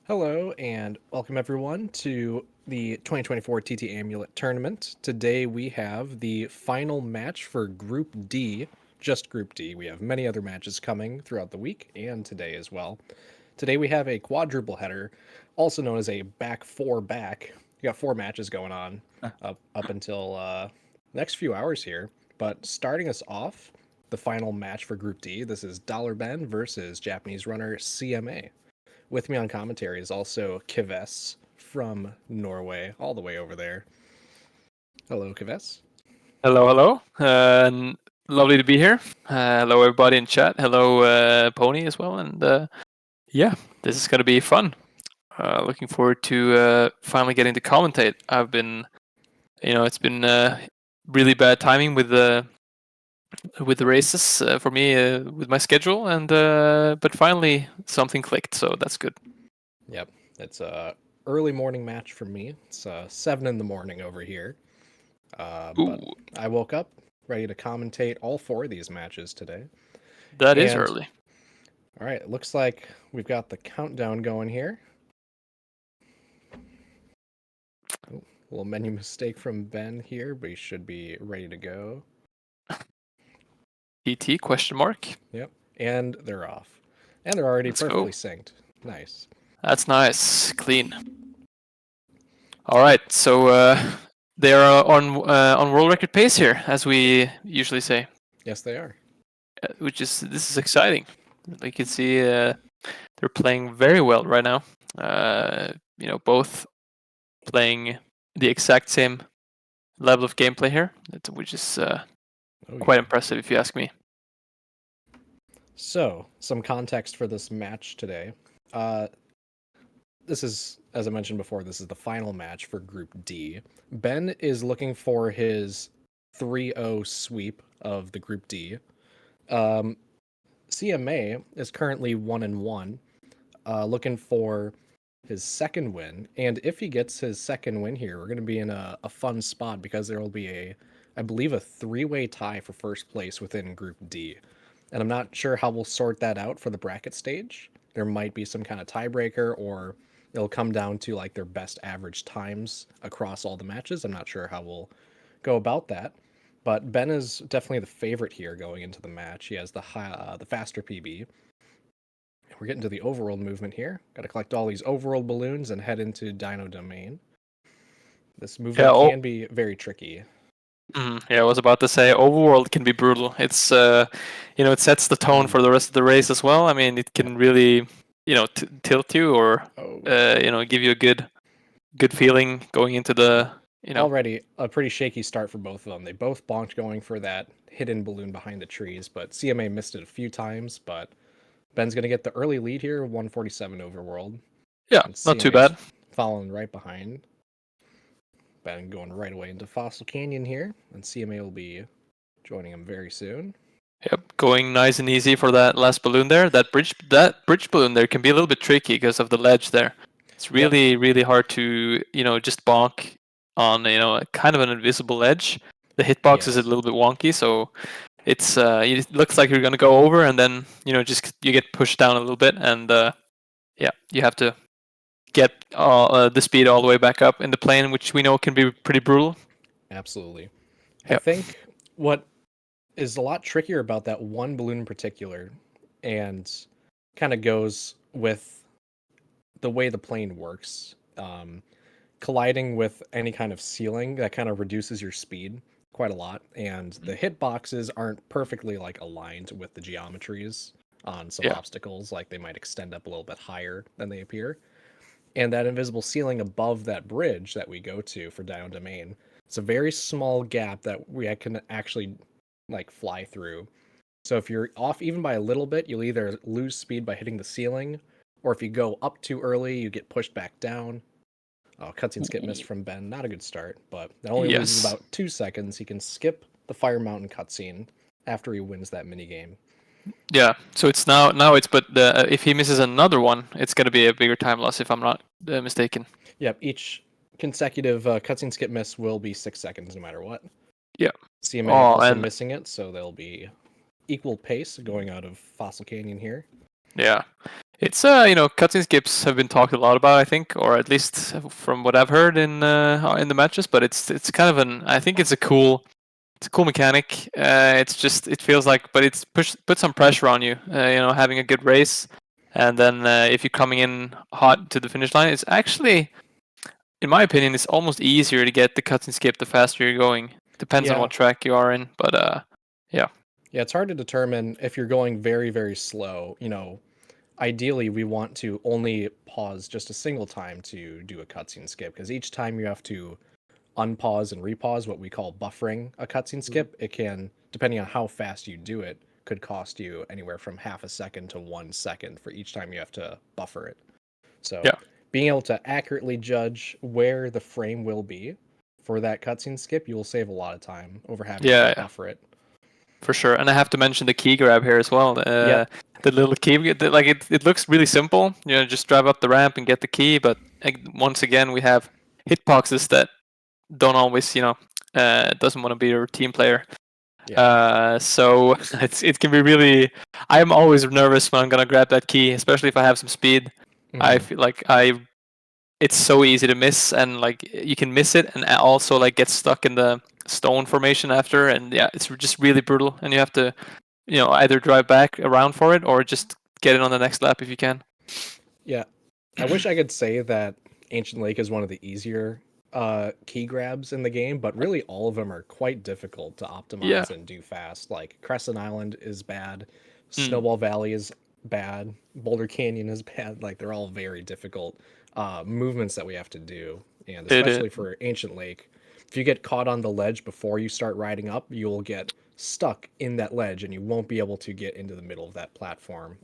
Hello and welcome everyone to the 2024 TT Amulet Tournament. Today we have the final match for Group D, just Group D. We have many other matches coming throughout the week and today as well. Today we have a quadruple header, also known as a back four back. We got four matches going on up until next few hours here. But starting us off, the final match for Group D. This is dalerben versus Japanese runner CMA. With me on commentary is also Kives from Norway, all the way over there. Hello, Kives. Hello. Lovely to be here. Hello, everybody in chat. Hello, Pony as well. And yeah, this is going to be fun. Looking forward to finally getting to commentate. It's been really bad timing with the races for me with my schedule, and but finally something clicked, so that's good. Yep, it's a early morning match for me. It's 7 in the morning over here. But Ooh, I woke up ready to commentate all four of these matches today. that is And early. all right, it looks like we've got the countdown going here. Oh, little menu mistake from Ben here, but he should be ready to go. ET question mark. Yep, and they're off. And they're already Let's perfectly go. synced. Nice. That's nice, clean. All right, so they are on world record pace here, as we usually say, Yes, they are. this is exciting. You can see they're playing very well right now. Both playing the exact same level of gameplay here, which is quite impressive if you ask me. So, some context for this match today. This is, as I mentioned before, this is the final match for Group D. Ben is looking for his 3-0 sweep of the Group D. CMA is currently 1-1, looking for his second win. And if he gets his second win here, we're going to be in a fun spot because there will be I believe, a three-way tie for first place within Group D. And I'm not sure how we'll sort that out for the bracket stage. There might be some kind of tiebreaker, or it'll come down to like their best average times across all the matches. I'm not sure how we'll go about that. But Ben is definitely the favorite here going into the match. He has the faster PB. We're getting to the overworld movement here. Got to collect all these overworld balloons and head into Dino Domain. This movement can be very tricky. Yeah, I was about to say overworld can be brutal. It's it sets the tone for the rest of the race as well. I mean, it can really tilt you or give you a good feeling going into the Already a pretty shaky start for both of them. They both bonked going for that hidden balloon behind the trees, but CMA missed it a few times. But Ben's going to get the early lead here, 147 overworld. Yeah, And not too CMA's bad. following right behind. Ben going right away into Fossil Canyon here, and CMA will be joining him very soon. Yep, going nice and easy for that last balloon there. That bridge balloon there can be a little bit tricky because of the ledge there. It's really hard to just bonk on kind of an invisible ledge. The hitbox is a little bit wonky, so it looks like you're gonna go over, and then just you get pushed down a little bit, and yeah, you have to get the speed all the way back up in the plane, which we know can be pretty brutal. Absolutely. I Yep. think what is a lot trickier about that one balloon in particular, and kind of goes with the way the plane works. Colliding with any kind of ceiling that kind of reduces your speed quite a lot, and the hitboxes aren't perfectly like aligned with the geometries on some obstacles. Like they might extend up a little bit higher than they appear. And that invisible ceiling above that bridge that we go to for Dino Domain, it's a very small gap that we can actually like fly through. So if you're off even by a little bit, you'll either lose speed by hitting the ceiling, or if you go up too early, you get pushed back down. Oh, cutscene skip missed from Ben. Not a good start, but that only loses about 2 seconds. He can skip the Fire Mountain cutscene after he wins that minigame. Yeah, so it's but if he misses another one, it's going to be a bigger time loss if I'm not mistaken. Yep, each consecutive cutscene skip miss will be 6 seconds no matter what. Yeah. CMA also missing it, so they'll be equal pace going out of Fossil Canyon here. Yeah. It's cutscene skips have been talked a lot about, I think, or at least from what I've heard in the matches. But it's kind of I think it's a cool mechanic. It's just it feels like, but it's put some pressure on you. Having a good race, and then if you're coming in hot to the finish line, it's actually, in my opinion, it's almost easier to get the cutscene skip the faster you're going. Depends on Yeah. what track you are in, but yeah. Yeah, it's hard to determine if you're going very, very slow. Ideally, we want to only pause just a single time to do a cutscene skip because each time you have to unpause and repause, what we call buffering a cutscene Mhm. skip, it can, depending on how fast you do it, could cost you anywhere from half a second to 1 second for each time you have to buffer it. So, Yeah, being able to accurately judge where the frame will be for that cutscene skip, you will save a lot of time over having to yeah, buffer it. for sure. And I have to mention the key grab here as well. Yep. The little key, like it looks really simple. Just drive up the ramp and get the key. But once again, we have hitboxes that don't always, doesn't want to be a team player. Yeah. So it can be really. I'm always nervous when I'm gonna grab that key, especially if I have some speed. I Hmm. feel like it's so easy to miss, and like you can miss it, and also like get stuck in the stone formation after, and yeah, it's just really brutal, and you have to either drive back around for it or just get it on the next lap if you can. Yeah. I wish I could say that Ancient Lake is one of the easier key grabs in the game, but really all of them are quite difficult to Yeah. optimize and do fast. Like Crescent Island is bad, Mm. Snowball Valley is bad, Boulder Canyon is bad. Like they're all very difficult movements that we have to do, and It. especially for Ancient Lake, if you get caught on the ledge before you start riding up, you'll get stuck in that ledge and you won't be able to get into the middle of that platform.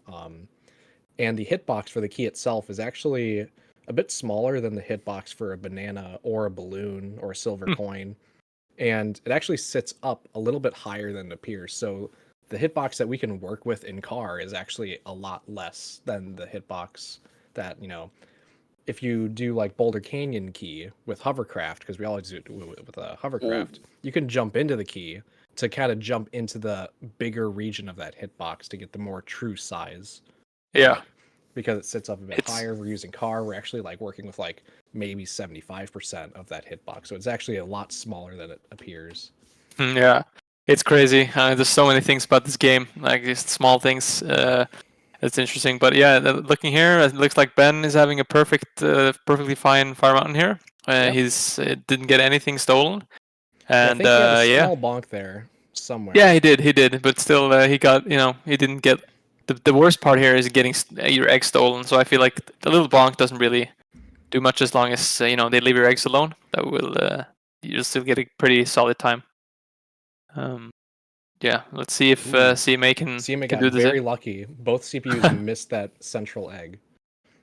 And the hitbox for the key itself is actually a bit smaller than the hitbox for a banana or a balloon or a silver Mm. coin. And it actually sits up a little bit higher than it appears. So the hitbox that we can work with in car is actually a lot less than the hitbox that, if you do like Boulder Canyon key with hovercraft, because we always do it with a Ooh. hovercraft, you can jump into the key to kind of jump into the bigger region of that hitbox to get the more true size. Yeah. But because it sits up a bit It's higher, we're using car, we're actually like working with like maybe 75% of that hitbox. So it's actually a lot smaller than it appears. yeah. It's crazy. There's so many things about this game, like just small things. It's interesting, but yeah, looking here, it looks like Ben is having a perfectly fine Fire Mountain here. Yep. He's didn't get anything stolen, Yeah, I and think he had a yeah, small bonk there yeah, somewhere. he did, but still, he got, he didn't get. The worst part here is getting your egg stolen. So I feel like the little bonk doesn't really do much as long as they leave your eggs alone. That will you'll still get a pretty solid time. Um, yeah, let's see if Ooh, CMA can CMA can got do the same. very lucky. Both CPUs missed that central egg.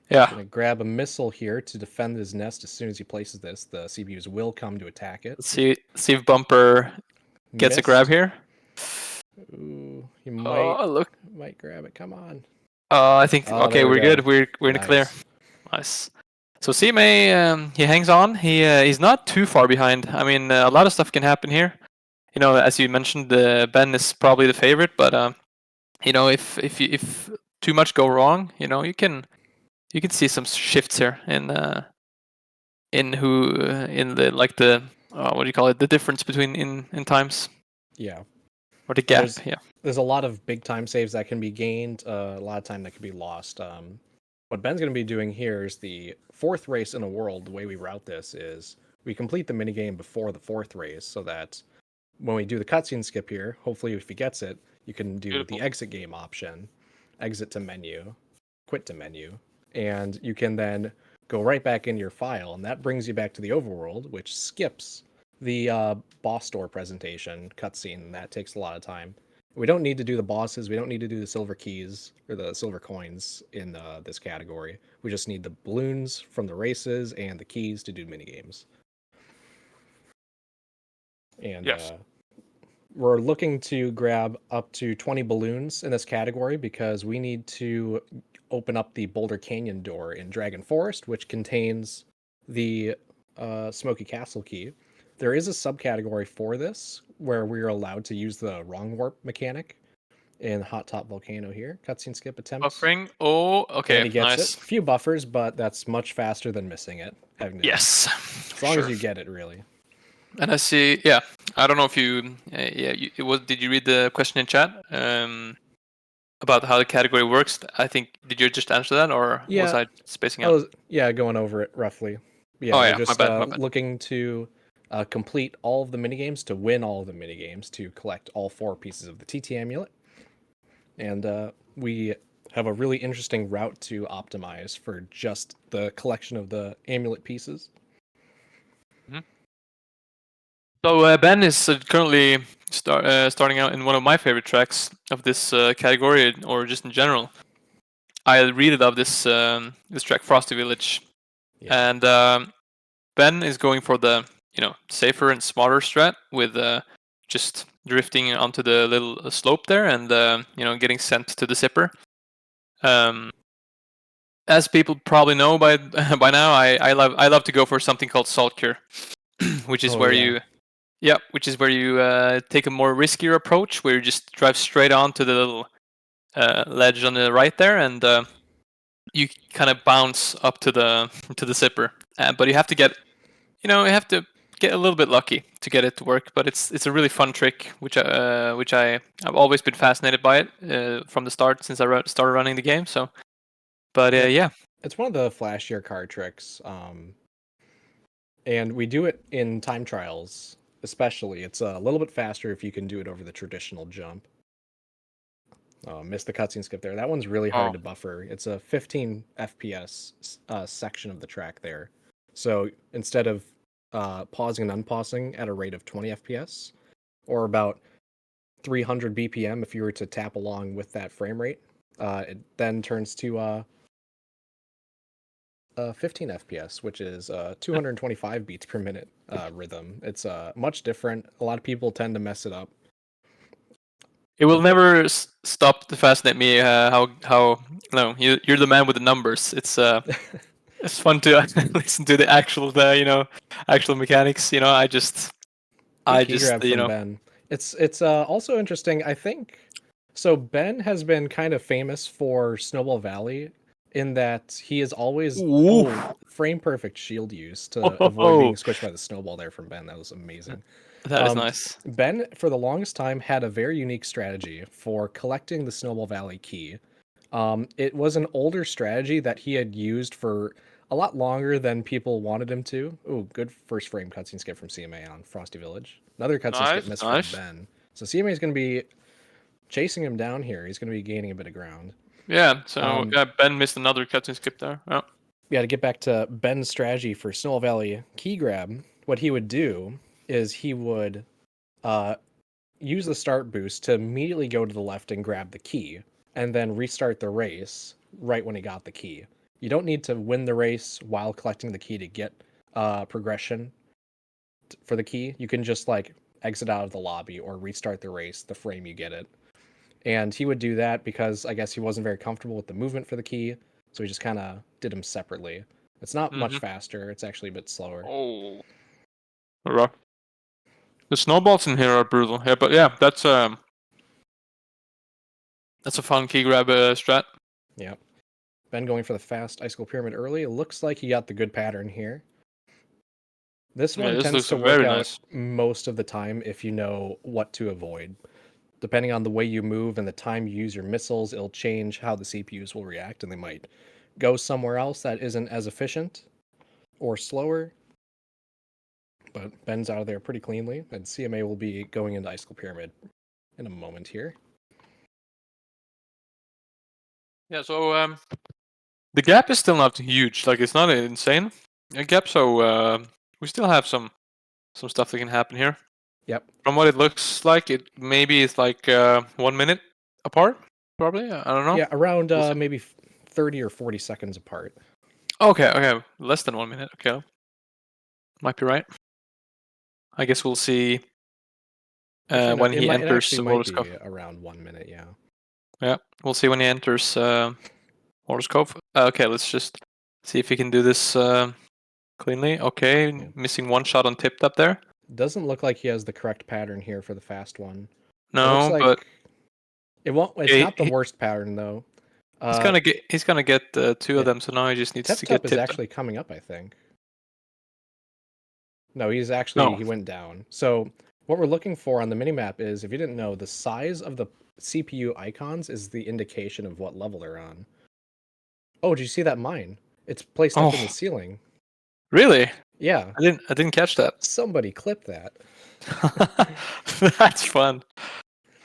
Yeah, Gonna grab a missile here to defend his nest as soon as he places this. The CPUs will come to attack it. let's see if Bumper gets a grab Missed. here. Ooh, he might Oh, look. might grab it. Come on. I think Oh, okay, there we we're go. good. We're in the clear. Nice. Nice. So CMA, he hangs on. He's not too far behind. I mean, a lot of stuff can happen here. As you mentioned, Ben is probably the favorite, but if too much go wrong, you can see some shifts here in who in the like the what do you call it? The difference between in times, Yeah. or the Yeah, gap. Yeah. there's a lot of big time saves that can be gained, a lot of time that can be lost. What Ben's going to be doing here is the fourth race in a world. The way we route this is we complete the minigame before the fourth race so that when we do the cutscene skip here, hopefully if he gets it, you can do the Beautiful. exit game option, exit to menu, quit to menu, and you can then go right back into your file, and that brings you back to the overworld, which skips the boss door presentation cutscene, and that takes a lot of time. We don't need to do the bosses. We don't need to do the silver keys or the silver coins in this category. We just need the balloons from the races and the keys to do mini games. And Yes. we're looking to grab up to 20 balloons in this category because we need to open up the Boulder Canyon door in Dragon Forest, which contains the Smoky Castle key. There is a subcategory for this where we are allowed to use the wrong warp mechanic, in Hot Top Volcano here. Cutscene skip attempt. Buffering. Oh, okay, And he gets nice. it. A few buffers, but that's much faster than missing it. Having to, Yes. as long as you get it, really. And I see. Yeah, I don't know if you. It was. Did you read the question in chat? About how the category works. I think. Did you just answer that, or was I spacing out? Going over it roughly. Yeah, Oh we're yeah, just my bad. looking to complete all of the minigames, to win all of the minigames, to collect all 4 pieces of the TT amulet. And we have a really interesting route to optimize for just the collection of the amulet pieces. Mm-hmm. So Ben is currently starting out in one of my favorite tracks of this category, or just in general. I really love this this track, Frosty Village, and Ben is going for the safer and smarter strat with just drifting onto the little slope there and getting sent to the zipper. As people probably know by now, I love to go for something called Salt Cure, which is where you take a more riskier approach, where you just drive straight on to the little ledge on the right there, and you kind of bounce up to the zipper. But you have to get a little bit lucky to get it to work. But it's a really fun trick, which I've always been fascinated by it from the start, since I started running the game. So, but yeah, it's one of the flashier card tricks, and we do it in time trials. Especially, it's a little bit faster if you can do it over the traditional jump. Oh, missed the cutscene skip there. That one's really hard to buffer. It's a 15 FPS section of the track there. So instead of pausing and unpausing at a rate of 20 FPS, or about 300 BPM if you were to tap along with that frame rate, it then turns to 15 FPS, which is 225 beats per minute rhythm. It's much different. A lot of people tend to mess it up. It will never stop to fascinate me how no, you're the man with the numbers. It's fun to listen to the actual actual mechanics. I just from Ben. It's also interesting. I think so. Ben has been kind of famous for Snowball Valley in that he is always frame perfect shield use to avoid being squished by the snowball there from Ben. That was amazing. That is nice. Ben, for the longest time, had a very unique strategy for collecting the Snowball Valley key. It was an older strategy that he had used for a lot longer than people wanted him to. Ooh, good first frame cutscene skip from CMA on Frosty Village. Another cutscene skip missed from Ben. So CMA is going to be chasing him down here. He's going to be gaining a bit of ground. Yeah, so Ben missed another cutscene skip there. Oh. Yeah, to get back to Ben's strategy for Snowball Valley key grab, what he would do is he would use the start boost to immediately go to the left and grab the key, and then restart the race right when he got the key. You don't need to win the race while collecting the key to get progression for the key. You can just exit out of the lobby or restart the race the frame you get it. And he would do that because I guess he wasn't very comfortable with the movement for the key, so he just kind of did them separately. It's not much faster. It's actually a bit slower. Oh, rough. The snowballs in here are brutal. Yeah, but yeah, that's a fun key grab strat. Yeah. Ben going for the fast icicle pyramid early. It looks like he got the good pattern here. This one tends to work out most of the time if you know what to avoid. Depending on the way you move and the time you use your missiles, it'll change how the CPUs will react, and they might go somewhere else that isn't as efficient or slower. But Ben's out of there pretty cleanly, and CMA will be going into icicle pyramid in a moment here. Yeah, so the gap is still not huge. Like, it's not insane a gap, so we still have some stuff that can happen here. Yep. From what it looks like, it maybe is like 1 minute apart, probably. I don't know. Yeah, around maybe 30 or 40 seconds apart. Okay, less than 1 minute. Okay, might be right. I guess we'll see when he enters the rotoscope. Around 1 minute, yeah. Yeah, we'll see when he enters rotoscope. Okay, let's just see if he can do this cleanly. Okay, missing one shot on tip top there. Doesn't look like he has the correct pattern here for the fast one. No, but It won't. It's Okay, not the worst pattern though. he's gonna get two of them, so now he just needs to Tip get is tipped. actually coming up, I think. No, he No. went down. So what we're looking for on the minimap is, if you didn't know, the size of the CPU icons is the indication of what level they're on. Oh, did you see that mine? It's placed up in the Oh, ceiling. really? Yeah, I didn't catch that. somebody clip that. That's fun.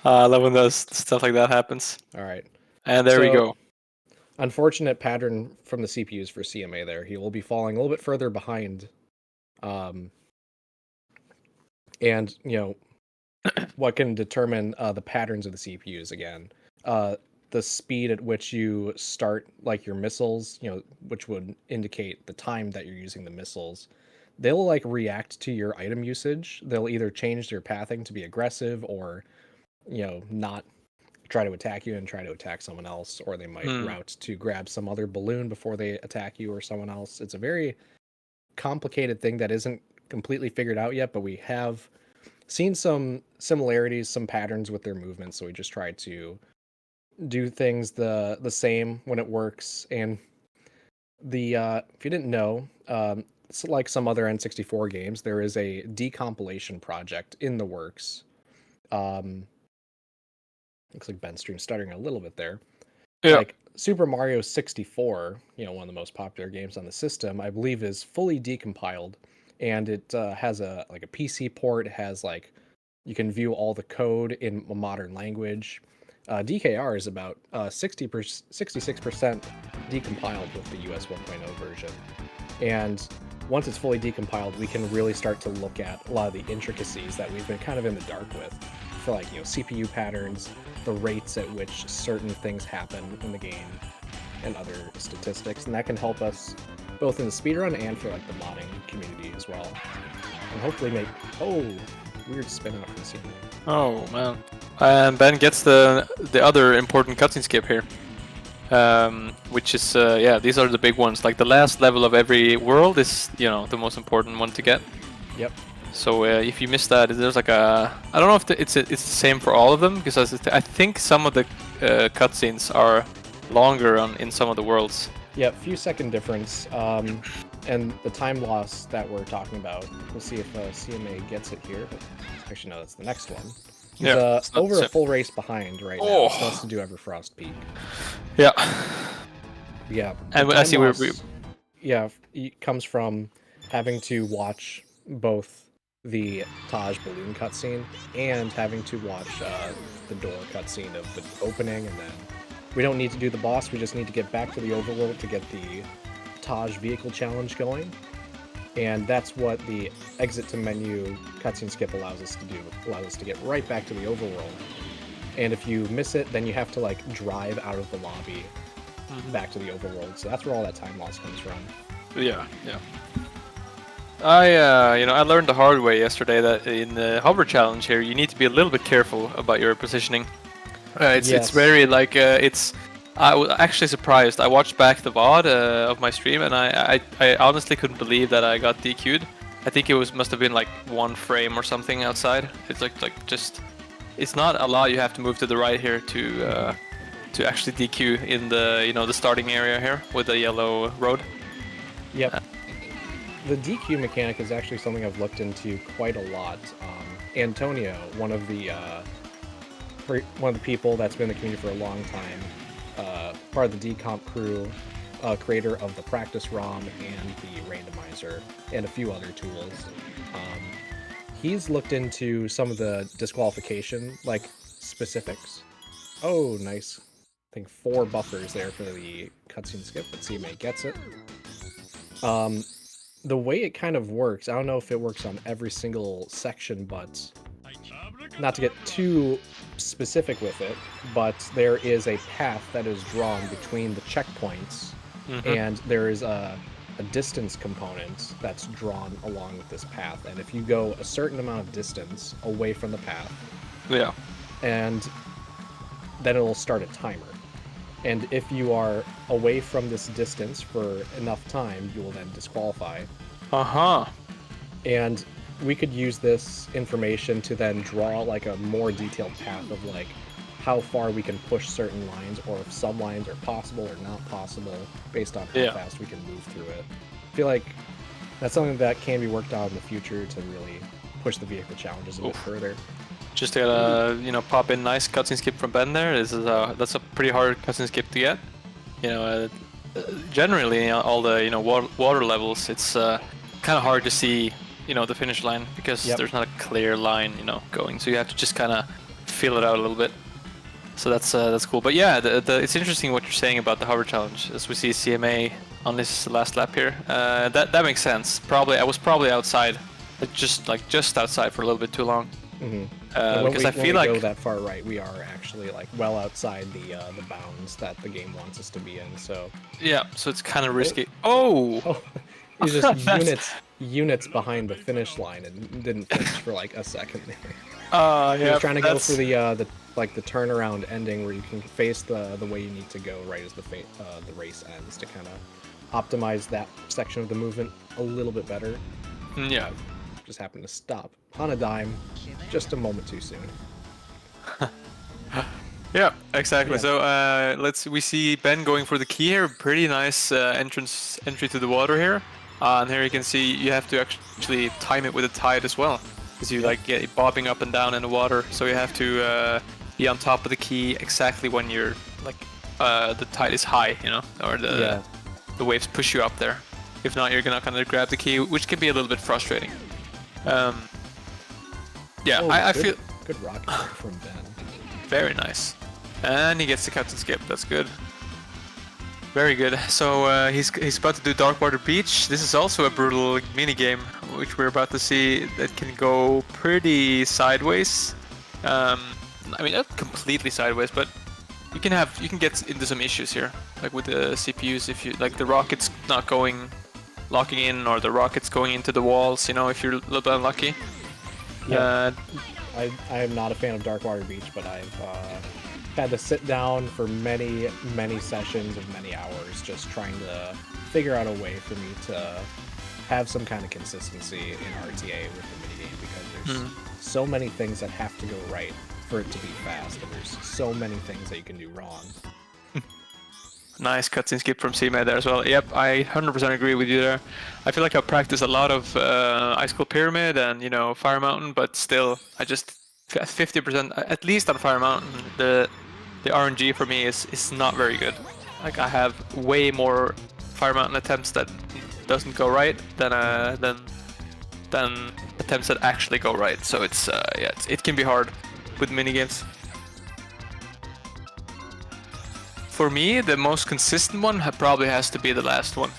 I love when those stuff like that happens. All right. And there we So, go. unfortunate pattern from the CPUs for CMA there. He will be falling a little bit further behind. And, what can determine the patterns of the CPUs again? The speed at which you start like your missiles, which would indicate the time that you're using the missiles. They'll like react to your item usage. They'll either change their pathing to be aggressive or, not try to attack you and try to attack someone else, or they might Hmm. route to grab some other balloon before they attack you or someone else. It's a very complicated thing that isn't completely figured out yet, but we have seen some similarities, some patterns with their movements, so we just try to do things the same when it works. And the if you didn't know, it's like some other N64 games, there is a decompilation project in the works. Looks like Ben's stream stuttering a little bit there. Yeah. Like Super Mario 64, one of the most popular games on the system, I believe is fully decompiled, and it has a PC port. It has like you can view all the code in a modern language. DKR is about 66% decompiled with the US 1.0 version. And once it's fully decompiled, we can really start to look at a lot of the intricacies that we've been kind of in the dark with, for like, CPU patterns, the rates at which certain things happen in the game, and other statistics. And that can help us both in the speedrun and for like the modding community as well. And hopefully make, weird spin out from the scene. Oh man. And Ben gets the other important cutscene skip here. Which is these are the big ones. Like the last level of every world is the most important one to get. Yep. So if you miss that, there's like I don't know if it's the same for all of them, because I think some of the cutscenes are longer in some of the worlds. Yeah, few second difference. And the time loss that we're talking about, we'll see if CMA gets it here. But actually, no, that's the next one. He's over a full race behind right now. He wants to do Everfrost Peak. Yeah. Yeah. And I see it comes from having to watch both the Taj balloon cutscene and having to watch the door cutscene of the opening, and then we don't need to do the boss. We just need to get back to the overworld to get the Taj vehicle challenge going. And that's what the exit to menu cutscene skip allows us to do. Allows us to get right back to the overworld. And if you miss it, then you have to like drive out of the lobby back to the overworld. So that's where all that time loss comes from. Yeah. I learned the hard way yesterday that in the hover challenge here, you need to be a little bit careful about your positioning. It's very like I was actually surprised. I watched back the VOD of my stream, and I honestly couldn't believe that I got DQ'd. I think it must have been like one frame or something outside. It's like just it's not a lot. You have to move to the right here to actually DQ in the the starting area here with the yellow road. Yep. The DQ mechanic is actually something I've looked into quite a lot. Antonio, one of the people that's been in the community for a long time, part of the decomp crew, creator of the practice ROM and the randomizer, and a few other tools. He's looked into some of the disqualification specifics. Oh, nice. I think 4 buffers there for the cutscene skip, but CMA gets it. The way it kind of works, I don't know if it works on every single section, but not to get too specific with it, but there is a path that is drawn between the checkpoints, and there is a distance component that's drawn along with this path. And if you go a certain amount of distance away from the path, and then it'll start a timer. And if you are away from this distance for enough time, you will then disqualify. And we could use this information to then draw a more detailed path of how far we can push certain lines, or if some lines are possible or not possible based on how fast we can move through it. I feel like that's something that can be worked out in the future to really push the vehicle challenges a bit further. Just gotta, pop in nice cutscene skip from Ben there. That's a pretty hard cutscene skip to get. Generally all the water levels, it's kind of hard to see the finish line because there's not a clear line going. So you have to just kind of feel it out a little bit. So that's cool. But yeah, it's interesting what you're saying about the hover challenge. As we see CMA on this last lap here, that makes sense. I was probably outside, just outside for a little bit too long. Because I feel like when we go that far right, we are actually like well outside the bounds that the game wants us to be in. So yeah, so it's kind of risky. Oh, he's just units behind the finish line and didn't finish for like a second there. He was trying to go for the turnaround ending where you can face the way you need to go right as the race ends to kind of optimize that section of the movement a little bit better. Yeah. Just happened to stop on a dime just a moment too soon. Yeah, exactly. Yeah. So we see Ben going for the key here. Pretty nice entry to the water here. And here you can see you have to actually time it with the tide as well, because you get bobbing up and down in the water. So you have to be on top of the key exactly when you're the tide is high, or the waves push you up there. If not, you're not gonna grab the key, which can be a little bit frustrating. I feel good rocket from Ben. Very nice, and he gets the captain skip. That's good. Very good. So he's about to do Darkwater Beach. This is also a brutal mini game, which we're about to see that can go pretty sideways. I mean, not completely sideways, but you can get into some issues here, like with the CPUs. If you the rockets not locking in, or the rockets going into the walls, if you're a little bit unlucky. Yeah. I am not a fan of Darkwater Beach, but I've had to sit down for many sessions of many hours just trying to figure out a way for me to have some kind of consistency in RTA with the minigame, because there's so many things that have to go right for it to be fast, and there's so many things that you can do wrong. Nice cutscene skip from cma there as well. Yep, I 100% agree with you there. I feel like I've practiced a lot of Icicle Pyramid and Fire Mountain, but still, I just 50% at least on Fire Mountain. The RNG for me is not very good. Like, I have way more Fire Mountain attempts that doesn't go right than attempts that actually go right. So it can be hard with minigames. For me, the most consistent one probably has to be the last one.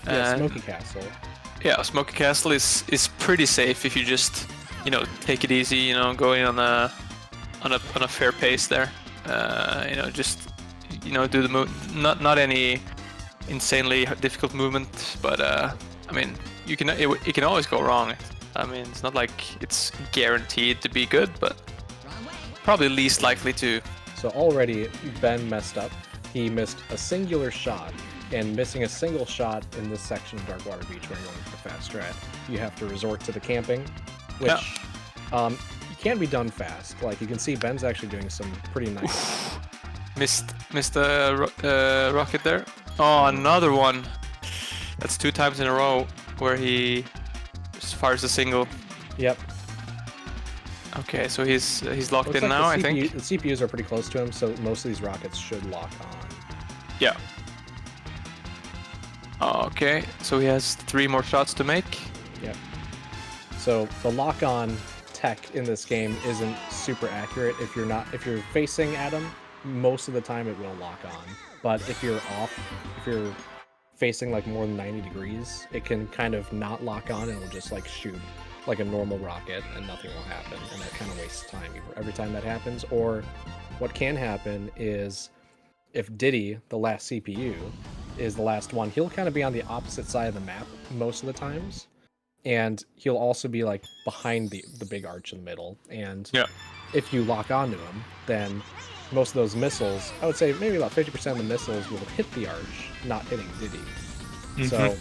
Yeah, Smoky Castle. Yeah, Smoky Castle is pretty safe if you just take it easy, going on a fair pace there. Just do the move, not any insanely difficult movement, but I mean, it can always go wrong. I mean, it's not like it's guaranteed to be good, but probably least likely to. So already Ben messed up. He missed a singular shot, and missing a single shot in this section of Darkwater Beach when you're going for the fast strat, you have to resort to the camping, which can be done fast. Like, you can see Ben's actually doing some pretty nice. Missed the rocket there. Oh, another one. That's 2 times in a row where he just fires a single. Yep. Okay, so he's locked Looks in like now, I think. The CPUs are pretty close to him, so most of these rockets should lock on. Yeah. Okay, so he has 3 more shots to make. Yep. So the lock-on tech in this game isn't super accurate. If you're facing at him, most of the time it will lock on. But if you're facing like more than 90 degrees, it can kind of not lock on, and it'll just like shoot like a normal rocket and nothing will happen, and that kind of wastes time every time that happens. Or what can happen is if Diddy, the last CPU, is the last one, he'll kind of be on the opposite side of the map most of the times, and he'll also be like behind the big arch in the middle, and if you lock onto him, then most of those missiles, I would say maybe about 50% of the missiles will hit the arch, not hitting Diddy. So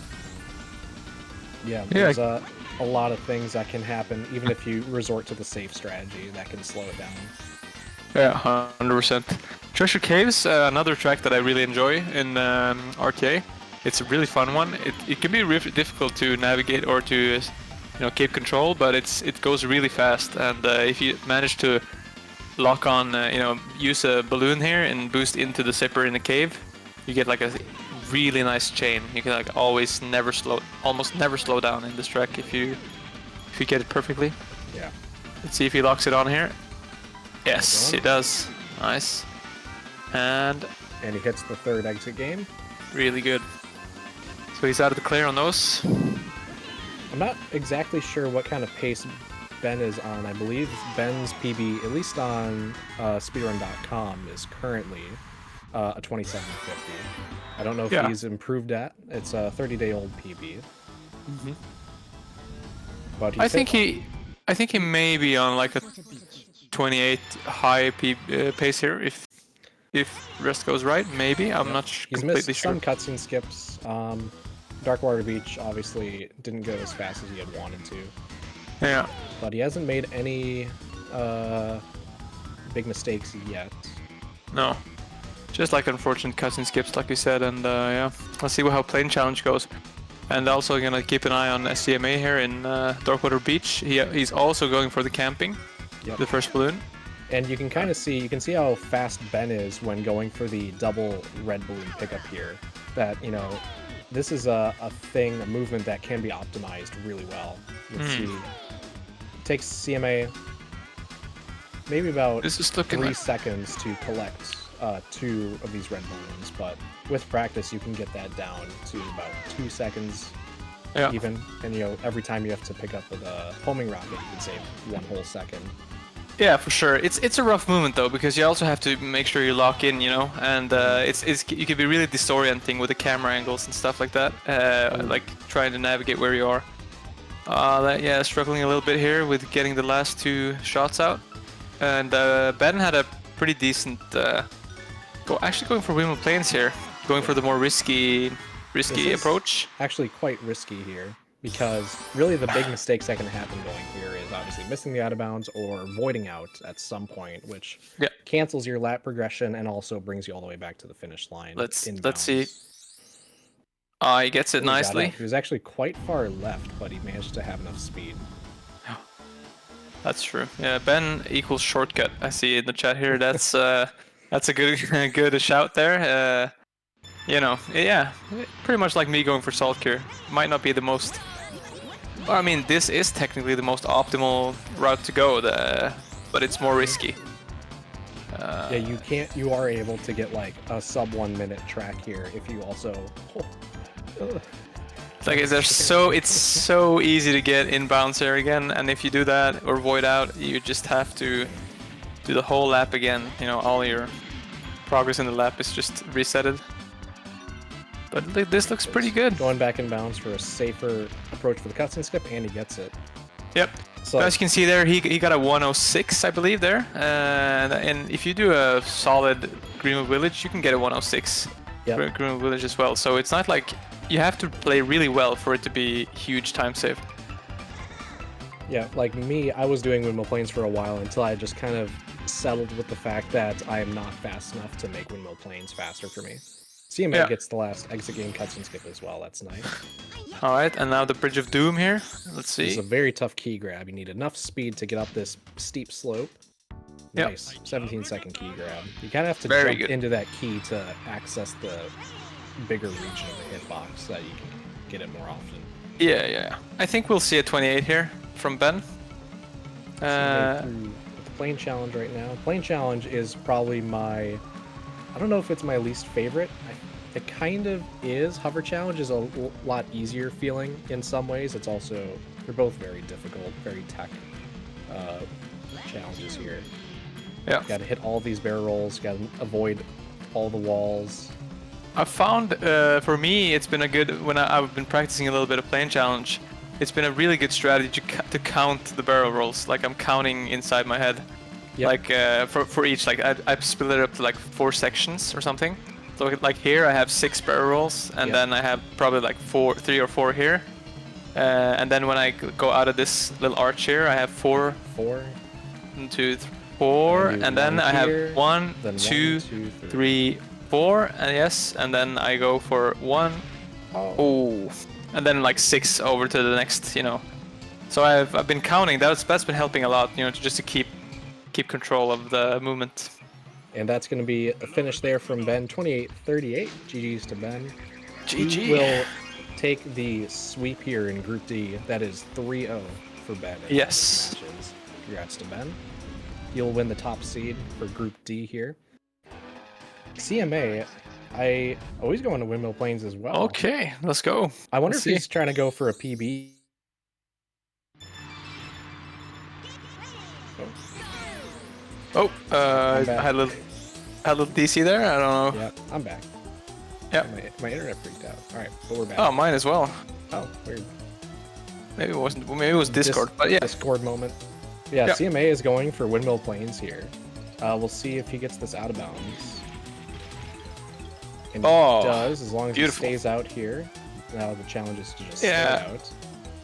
there's a lot of things that can happen, even if you resort to the safe strategy, that can slow it down. Yeah, 100%. Treasure Caves, another track that I really enjoy in RTA. It's a really fun one. It can be difficult to navigate or to keep control, but it goes really fast. And if you manage to lock on, use a balloon here and boost into the zipper in the cave, you get like a really nice chain. You can like almost never slow down in this track if you get it perfectly. Yeah. Let's see if he locks it on here. Yes, he does. Nice. And he hits the third exit game. Really good. So he's out of the clear on those. I'm not exactly sure what kind of pace Ben is on. I believe Ben's PB, at least on speedrun.com, is currently a 27:50. I don't know if he's improved that. It's a 30-day-old PB. Mm-hmm. But I think he may be on like a 28 high pace here if rest goes right. Maybe I'm not completely sure. He's missed some cutscene skips. Darkwater Beach obviously didn't go as fast as he had wanted to. Yeah. But he hasn't made any big mistakes yet. No. Just like unfortunate cutscene skips, like you said, and yeah. Let's see how Plane Challenge goes. And also gonna keep an eye on CMA here in Darkwater Beach. He's also going for the camping, the first balloon. And you can kind of see, how fast Ben is when going for the double red balloon pickup here. That, this is a movement that can be optimized really well. Let's see. It takes CMA maybe about 3 seconds to collect 2 of these red balloons, but with practice you can get that down to about 2 seconds even. And every time you have to pick up with a homing rocket, you can save 1 whole second. Yeah, for sure. It's a rough movement though, because you also have to make sure you lock in, and you can be really disorienting with the camera angles and stuff like that, like trying to navigate where you are. Struggling a little bit here with getting the last 2 shots out, and Ben had a pretty decent actually going for windmill planes here, going for the more risky approach. Actually, quite risky here. Because really the big mistakes that can happen going here is obviously missing the out of bounds or voiding out at some point, which cancels your lap progression and also brings you all the way back to the finish line. Let's see. He gets it nicely. He was actually quite far left, but he managed to have enough speed. That's true. Yeah, Ben equals shortcut. I see in the chat here. That's a good shout there. Pretty much like me going for salt cure. Might not be the most. I mean, this is technically the most optimal route to go, but it's more risky. You are able to get like a sub 1 minute track here if you also. It's so easy to get inbounds here again, and if you do that or void out, you just have to do the whole lap again. All your progress in the lap is just resetted. But this looks pretty good. Going back in bounds for a safer approach for the cutscene skip, and he gets it. Yep. So as you can see there, he got a 106, I believe, there. And if you do a solid Greenwood Village, you can get a 106. Yep. Greenwood Village as well. So it's not like you have to play really well for it to be huge time save. Yeah, like me, I was doing windmill planes for a while until I just kind of settled with the fact that I am not fast enough to make windmill planes faster for me. CMA gets the last exit game cutscene skip as well. That's nice. All right, and now the Bridge of Doom here. Let's see. It's a very tough key grab. You need enough speed to get up this steep slope. Nice. 17-second key grab. You kind of have to jump into that key to access the bigger region of the hitbox so that you can get it more often. Yeah. I think we'll see a 28 here from Ben. With the plane challenge right now. Plane challenge is probably my... I don't know if it's my least favorite. It kind of is. Hover challenge is a lot easier feeling in some ways. It's also, they're both very difficult, very tech challenges here. Yeah. Got to hit all these barrel rolls. Got to avoid all the walls. I found for me it's been a good, when I've been practicing a little bit of plane challenge, it's been a really good strategy to count the barrel rolls. Like I'm counting inside my head. Yep. Like for each, like I've split it up to like 4 sections or something. So like here I have 6 barrel rolls, and then I have probably like 3 or 4 here. And then when I go out of this little arch here, I have 4. 4. 2, 4, do and then one I here, have 1, then 2, 1, 2, 3, 4, and yes, and then I go for 1. Oh, and then like 6 over to the next, you know. So I've been counting. That's been helping a lot, you know, just to keep control of the movement. And that's going to be a finish there from Ben, 28-38. GG's to Ben. GG. He will take the sweep here in Group D. That is 3-0 for Ben. Yes. Matches. Congrats to Ben. He'll win the top seed for Group D here. CMA, I always go into Windmill Plains as well. Okay, let's go. I wonder if he's trying to go for a PB. Oh, I had a little DC there. I don't know. Yeah, I'm back. Yeah, my internet freaked out. All right, but we're back. Oh, mine as well. Oh, weird. Maybe it wasn't. Maybe it was Discord, but yeah. Discord moment. Yeah, yep. CMA is going for Windmill Plains here. We'll see if he gets this out of bounds. And he does, as long as he stays out here. Now the challenge is to just stay out.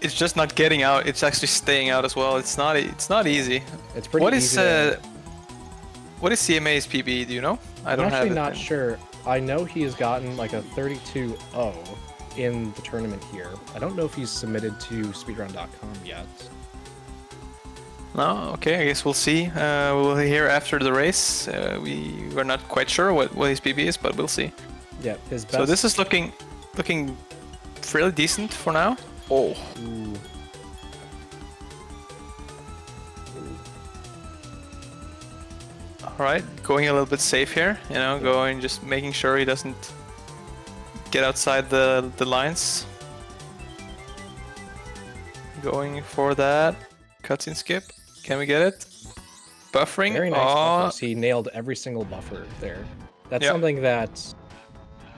It's just not getting out. It's actually staying out as well. It's not easy. It's pretty easy. What is CMA's PB? Do you know? I'm actually not sure. I know he has gotten like a 32-0 in the tournament here. I don't know if he's submitted to speedrun.com yet. No, okay, I guess we'll see. We'll hear after the race. We're not quite sure what his PB is, but we'll see. Yeah, his best. So this is looking fairly decent for now. Oh. Ooh. All right, going a little bit safe here. You know, just making sure he doesn't get outside the lines. Going for that cutscene skip. Can we get it? Buffering. Very nice buffers. He nailed every single buffer there. That's something that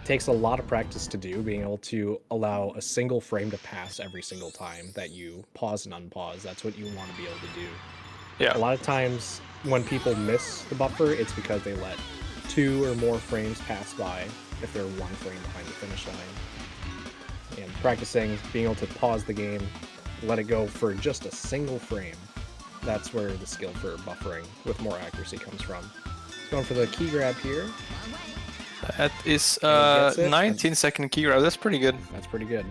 takes a lot of practice to do, being able to allow a single frame to pass every single time that you pause and unpause. That's what you want to be able to do. Yeah. A lot of times when people miss the buffer, it's because they let 2 or more frames pass by if they're 1 frame behind the finish line. And practicing being able to pause the game, let it go for just a single frame. That's where the skill for buffering with more accuracy comes from. Going for the key grab here. That is 19-second key grab. That's pretty good. That's pretty good.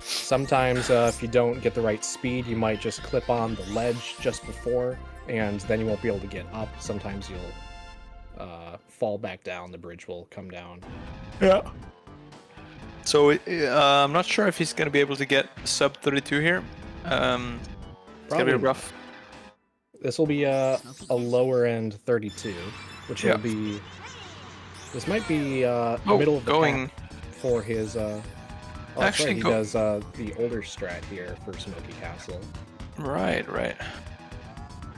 Sometimes if you don't get the right speed, you might just clip on the ledge just before, and then you won't be able to get up. Sometimes you'll fall back down. The bridge will come down. Yeah. So I'm not sure if he's going to be able to get sub 32 here. It's going to be rough. This will be a lower end 32, which will be... This might be middle of the pack for his... actually, he does the older strat here for Smoky Castle. Right. I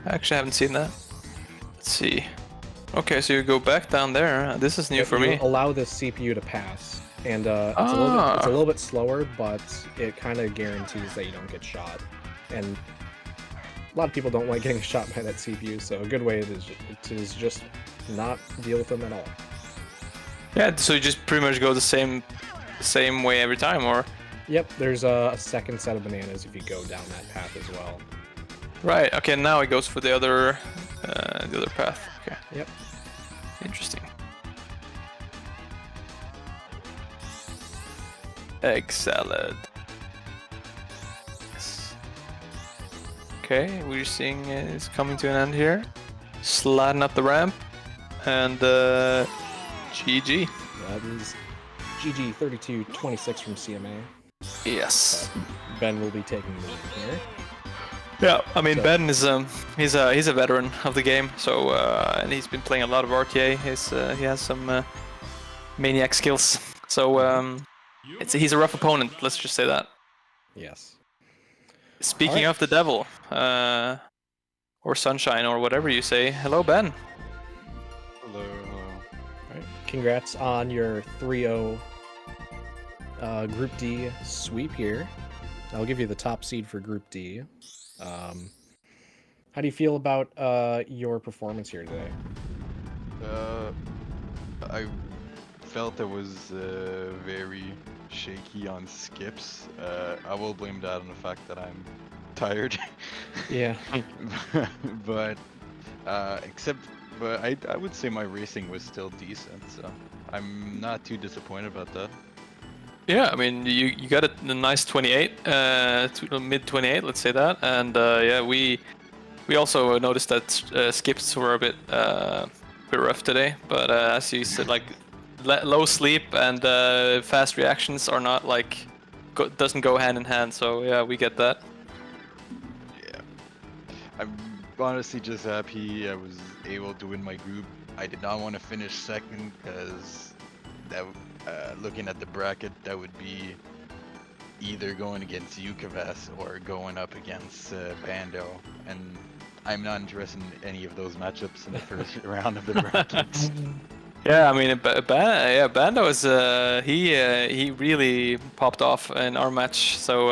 actually haven't seen that. Let's see. Okay, so you go back down there. This is new for me. Allow the CPU to pass, and it's a little bit slower, but it kind of guarantees that you don't get shot. And a lot of people don't like getting shot by that CPU, so a good way is just not deal with them at all. Yeah, so you just pretty much go the same way every time, or? Yep, there's a second set of bananas if you go down that path as well. Right. Okay, now it goes for the other path. Okay. Yep. Interesting. Egg salad. Yes. Okay, we're seeing it's coming to an end here. Sliding up the ramp, and GG. That is GG 32-26 from CMA. Yes. Ben will be taking the lead here. Yeah, I mean, Ben is he's a veteran of the game, so and he's been playing a lot of RTA. He has some maniac skills, so he's a rough opponent. Let's just say that. Yes. Speaking of the devil, or sunshine, or whatever you say. Hello, Ben. Hello. All right. Congrats on your 3-0 Group D sweep here. I'll give you the top seed for Group D. How do you feel about your performance here today? I felt it was very shaky on skips. I will blame that on the fact that I'm tired. Yeah. But Except, but I would say my racing was still decent, so I'm not too disappointed about that. Yeah, I mean, you got a nice 28, mid 28, let's say that, and yeah, we also noticed that skips were a bit rough today, but as you said, like low sleep and fast reactions are not like doesn't go hand in hand. So yeah, we get that. Yeah. I'm honestly just happy I was able to win my group. I did not want to finish second because that, looking at the bracket, that would be either going against Ukavas or going up against Bando, and I'm not interested in any of those matchups in the first round of the brackets. Yeah, I mean, Bando is he really popped off in our match. So,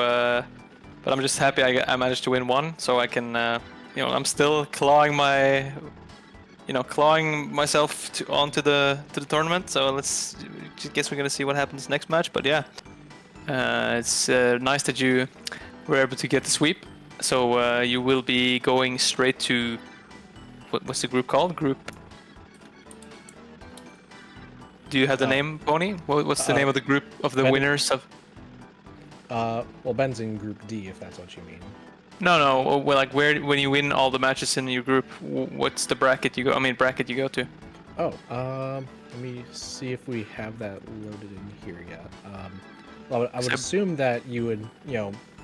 but I'm just happy I managed to win one, so I can you know, I'm still clawing myself onto the tournament. So let's guess we're gonna see what happens next match. But yeah, it's nice that you were able to get the sweep. So you will be going straight to what's the group called? Group. Do you have the name, Pony? What's the name of the group of the winners of? Well, Ben's in Group D, if that's what you mean. No. Well, like where when you win all the matches in your group, what's the bracket you go? I mean, bracket you go to. Oh, let me see if we have that loaded in here yet. Well, I would assume that you would,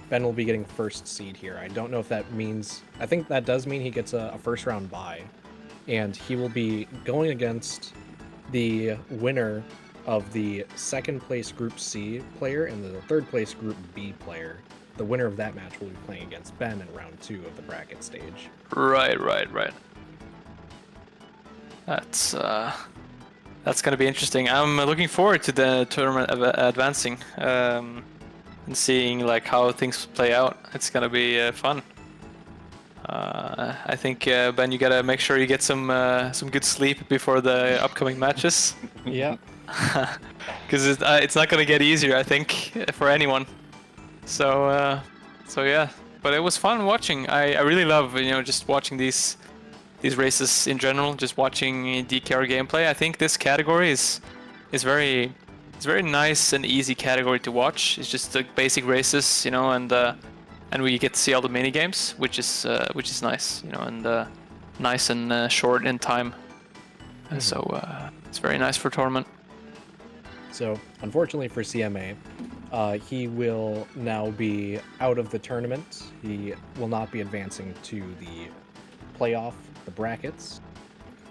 Ben will be getting first seed here. I don't know if that means. I think that does mean he gets a first round bye, and he will be going against the winner of the second place Group C player and the third place Group B player. The winner of that match will be playing against Ben in round 2 of the bracket stage. Right. That's gonna be interesting. I'm looking forward to the tournament of advancing and seeing like how things play out. It's gonna be fun. I think Ben, you gotta make sure you get some good sleep before the upcoming matches. Yeah. Because it's not gonna get easier, I think, for anyone. So yeah, but it was fun watching. I really love just watching these races in general. Just watching DKR gameplay. I think this category is very nice and easy category to watch. It's just the basic races, and we get to see all the mini games, which is nice, and nice and short in time. So it's very nice for tournament. So, unfortunately for CMA, he will now be out of the tournament. He will not be advancing to the playoff, the brackets,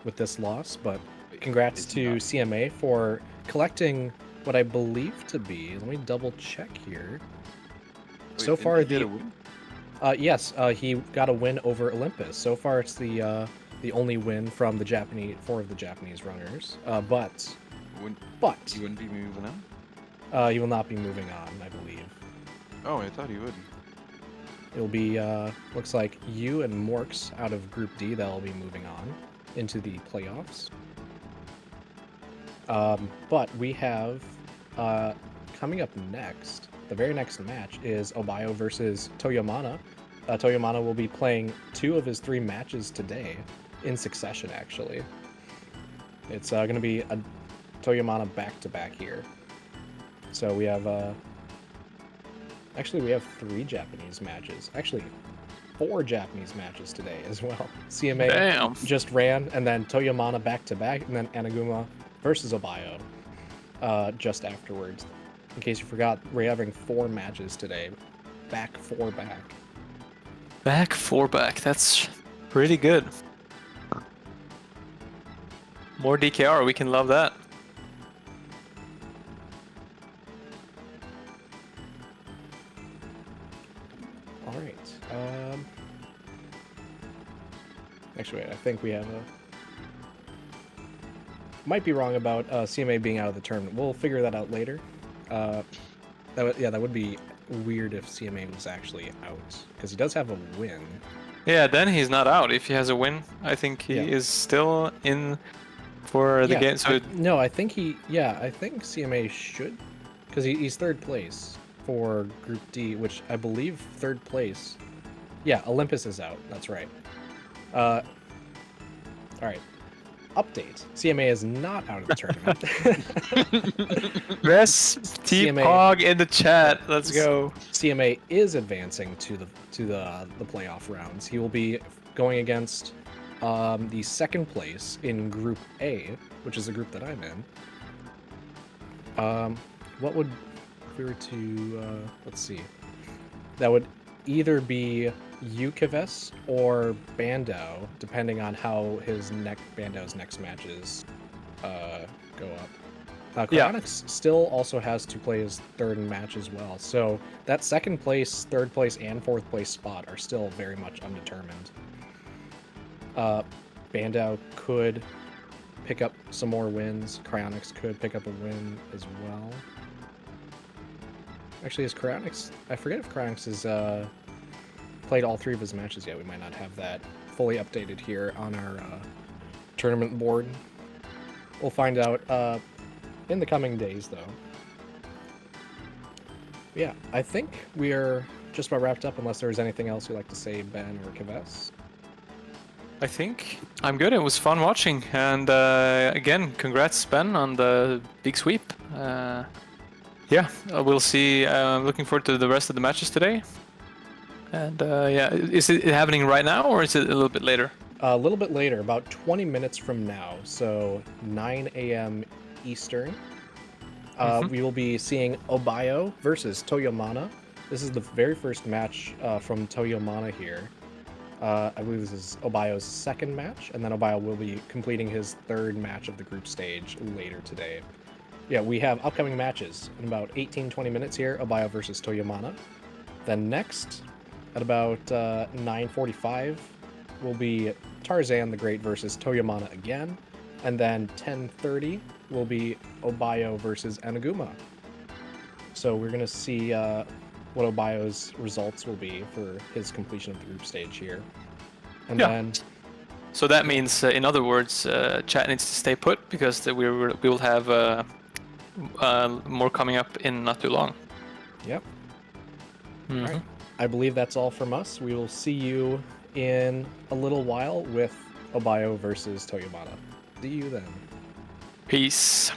with this loss. But congrats to CMA for collecting what I believe to be. Let me double check here. Wait, so far, he get a win? Yes, he got a win over Olympus. So far, it's the only win from the Japanese, 4 of the Japanese runners. But he wouldn't be moving on? He will not be moving on, I believe. Oh, I thought he would. It'll be, looks like you and Morks out of Group D that'll be moving on into the playoffs. But we have, coming up next, the very next match is Obayo versus Toyomana. Toyomana will be playing 2 of his 3 matches today, in succession, actually. It's going to be a Toyomana back-to-back here. So we have, actually we have 3 Japanese matches. Actually, 4 Japanese matches today as well. CMA just ran, and then Toyomana back-to-back, and then Anaguma versus Obayo just afterwards. In case you forgot, we're having 4 matches today. Back 4 back. Back 4 back. That's pretty good. More DKR, we can love that. All right. Actually, wait, I think we have a... Might be wrong about CMA being out of the tournament. We'll figure that out later. That would be weird if CMA was actually out, because he does have a win. Yeah, then he's not out. If he has a win, I think he is still in for the game. So I think CMA should, because he's 3rd place for Group D, which I believe 3rd place. Yeah, Olympus is out. That's right. All right. Update. CMA is not out of the tournament. Yes, T-Pog in the chat. Let's go. CMA is advancing to the playoff rounds. He will be going against the second place in Group A, which is the group that I'm in. What would, if we were to let's see, that would either be Yukives or Bando, depending on how Bando's next matches go up. Cryonics still also has to play his third match as well, so that second place, third place, and fourth place spot are still very much undetermined. Bando could pick up some more wins. Cryonics could pick up a win as well. Actually, is Cryonics... I forget if Cryonics has played all 3 of his matches yet. We might not have that fully updated here on our tournament board. We'll find out in the coming days, though. Yeah, I think we are just about wrapped up, unless there was anything else you'd like to say, Ben or Kaves. I think I'm good. It was fun watching, and again, congrats, Ben, on the big sweep. Yeah, we'll see. I'm looking forward to the rest of the matches today. And yeah, is it happening right now, or is it a little bit later? A little bit later, about 20 minutes from now, so 9 a.m. Eastern. We will be seeing Obayo versus Toyomana. This is the very first match from Toyomana here. I believe this is Obayo's second match, and then Obayo will be completing his third match of the group stage later today. Yeah, we have upcoming matches in about 18-20 minutes here, Obayo versus Toyomana. Then next, at about 9:45, will be Tarzan the Great versus Toyomana again. And then 10:30 will be Obayo versus Enaguma. So we're going to see what Obayo's results will be for his completion of the group stage here. And then... So that means, in other words, chat needs to stay put, because we will have more coming up in not too long. Yep. All right. I believe that's all from us. We will see you in a little while with Obayo versus Toyomana. See you then. Peace.